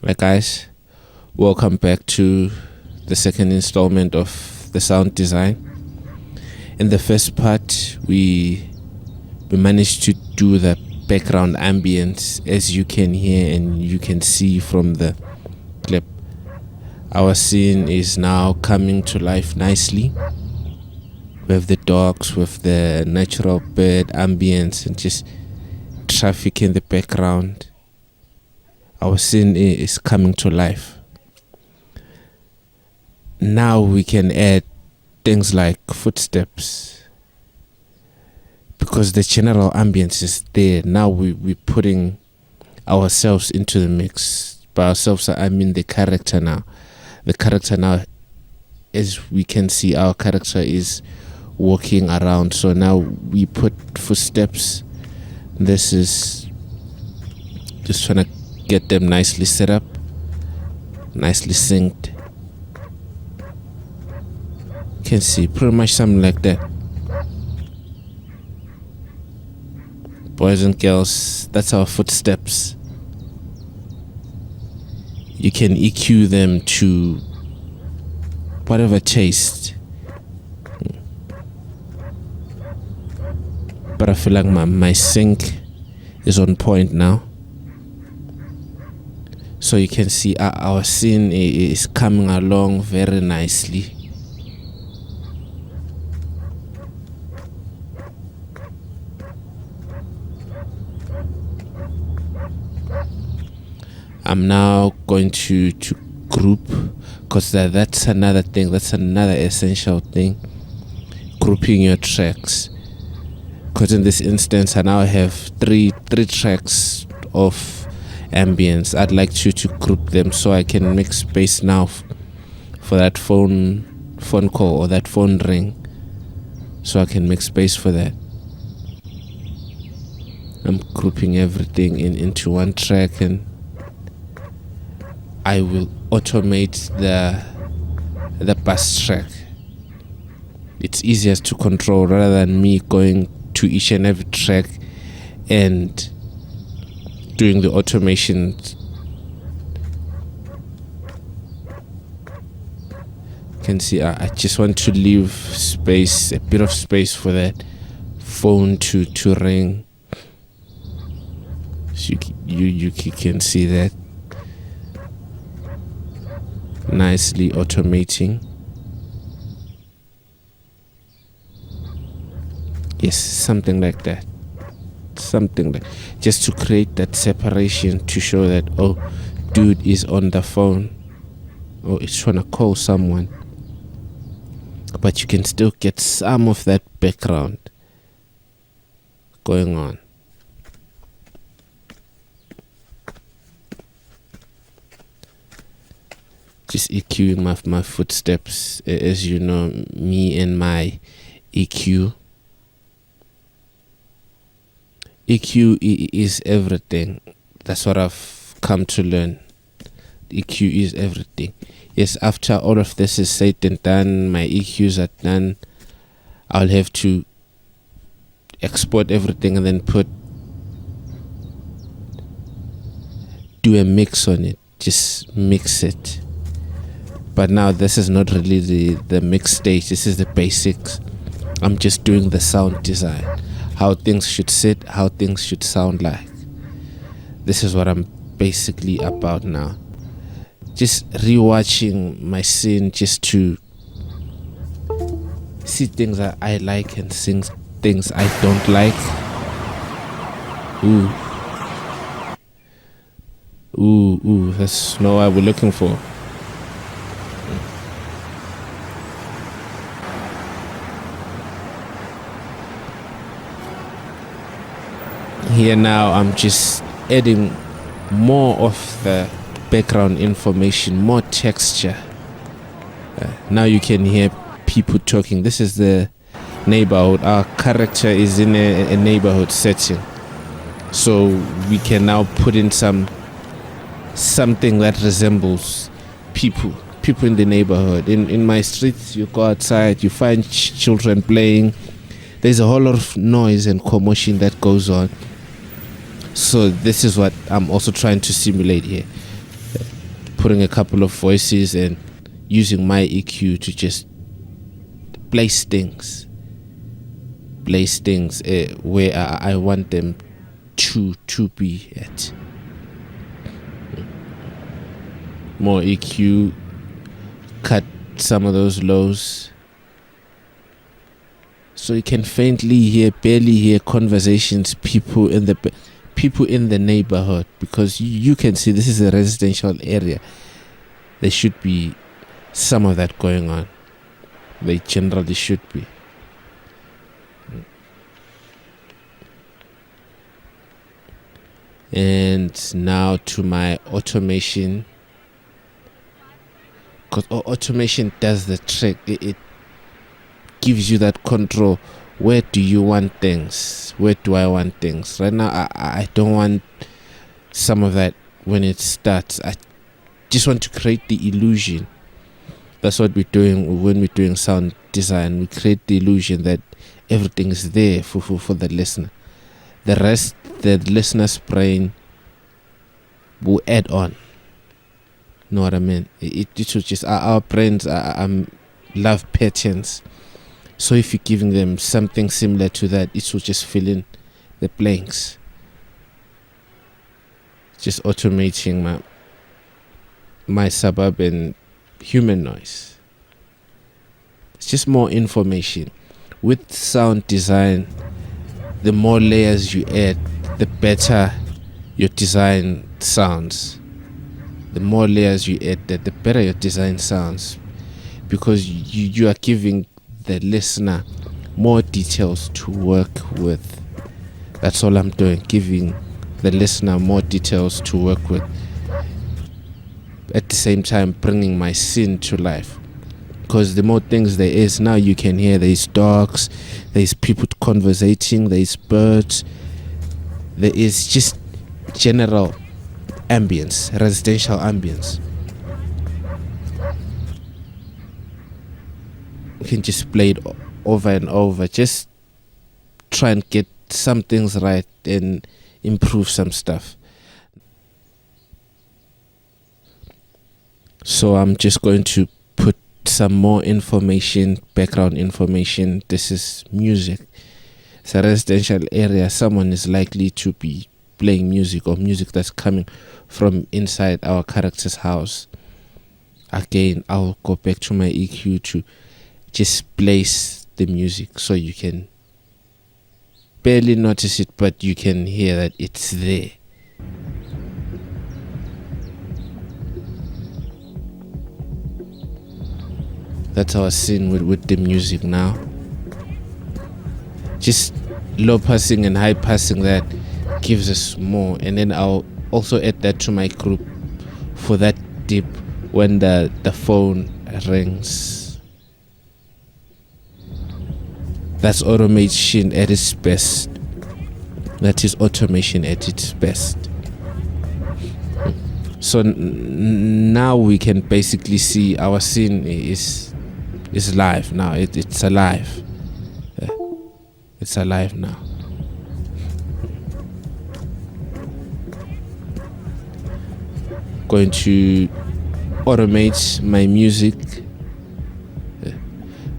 Right, guys, welcome back to the second installment of the sound design. In the first part, we managed to do the background ambience, as you can hear and you can see from the clip. Our scene is now coming to life nicely. We have the dogs with the natural bird ambience and just traffic in the background. Our scene is coming to life. Now we can add things like footsteps, because the general ambience is there. Now we're putting ourselves into the mix. By ourselves, I mean the character now. The character now, as we can see, our character is walking around. So now we put footsteps. This is just trying to get them nicely set up, nicely synced. You can see pretty much something like that. Boys and girls, that's our footsteps. You can EQ them to whatever taste. But I feel like my sync is on point now. So you can see our scene is coming along very nicely. I'm now going to group, because that's another thing, that's another essential thing, grouping your tracks. Because in this instance I now have three tracks of ambience. I'd like to group them so I can make space now for that phone call or that phone ring, so I can make space for that. I'm grouping everything into one track, and I will automate the bass track. It's easier to control rather than me going to each and every track and doing the automation. You can see I just want to leave space, a bit of space for that phone to ring. So you can see that nicely automating. Yes, something like that. Something like, just to create that separation, to show that, oh, dude is on the phone, or is trying to call someone, but you can still get some of that background going on. Just EQing my footsteps, as you know, me and my EQ. EQ is everything. That's what I've come to learn. EQ is everything. Yes, after all of this is said and done, my EQs are done, I'll have to export everything and then do a mix on it. Just mix it. But now this is not really the mix stage. This is the basics. I'm just doing the sound design, how things should sit, how things should sound like. This is what I'm basically about now. Just rewatching my scene just to see things that I like and sing things I don't like. Ooh, that's not what we're looking for. Here now I'm just adding more of the background information, more texture. Now you can hear people talking. This is the neighborhood. Our character is in a neighborhood setting, so we can now put in something that resembles people in the neighborhood. In my streets, you go outside, you find children playing. There's a whole lot of noise and commotion that goes on. So this is what I'm also trying to simulate here. putting a couple of voices and using my EQ to just place things where I want them to be at. More EQ, cut some of those lows, so you can barely hear conversations, people in the neighborhood, because you can see this is a residential area. There should be some of that going on. They generally should be. And now to my automation, because automation does the trick. It gives you that control. Where do you want things? Where do I want things? Right now, I don't want some of that when it starts. I just want to create the illusion. That's what we're doing when we're doing sound design. We create the illusion that everything is there for the listener. The rest, the listener's brain will add on. Know what I mean? It will just, our brains love patterns. So if you're giving them something similar to that, it will just fill in the blanks. Just automating my suburban human noise. It's just more information. With sound design, the more layers you add, the better your design sounds. The more layers you add, the better your design sounds, because you are giving the listener more details to work with. That's all I'm doing, giving the listener more details to work with. At the same time, bringing my scene to life, because the more things there is, now you can hear there's dogs, there's people conversating, there's birds, there is just general ambience, residential ambience. You can just play it over and over, just try and get some things right and improve some stuff. So I'm just going to put some more information, background information. This is music. It's a residential area. Someone is likely to be playing music, or music that's coming from inside our character's house. Again, I'll go back to my EQ to just place the music so you can barely notice it, but you can hear that it's there. That's our scene with the music now. Just low passing and high passing, that gives us more. And then I'll also add that to my group for that dip when the phone rings. That's automation at its best. That is automation at its best. So now we can basically see our scene is live now. It's alive. It's alive now. Going to automate my music,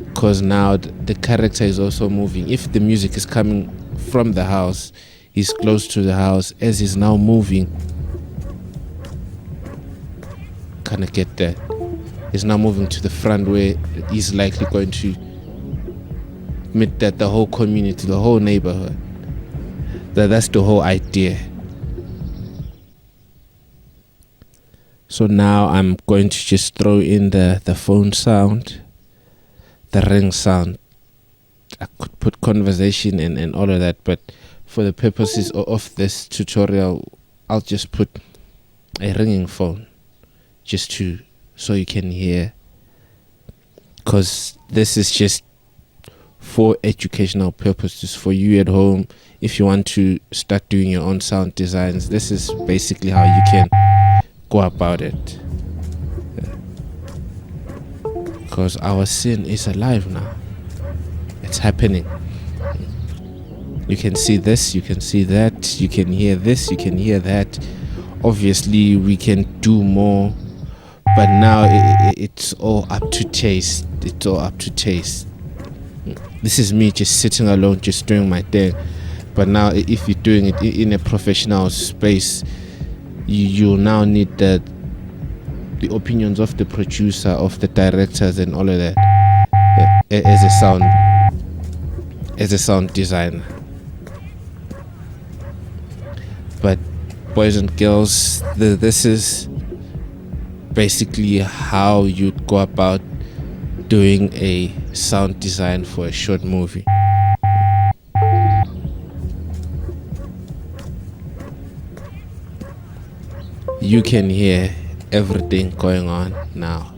because now the character is also moving. If the music is coming from the house, he's close to the house. As he's now moving, kind of get that. He's now moving to the front, where he's likely going to meet that the whole community, the whole neighborhood. That's the whole idea. So now I'm going to just throw in the phone sound, the ring sound. I could put conversation and all of that, but for the purposes of this tutorial, I'll just put a ringing phone, so you can hear, because this is just for educational purposes for you at home. If you want to start doing your own sound designs, this is basically how you can go about it, because our scene is alive now. It's happening. You can see this, you can see that, you can hear this, you can hear that. Obviously we can do more but now it's all up to taste. It's all up to taste. This is me just sitting alone, just doing my thing. But now if you're doing it in a professional space, you now need the opinions of the producer, of the directors, and all of that as a sound designer. But boys and girls, this is basically how you'd go about doing a sound design for a short movie. You can hear everything going on now.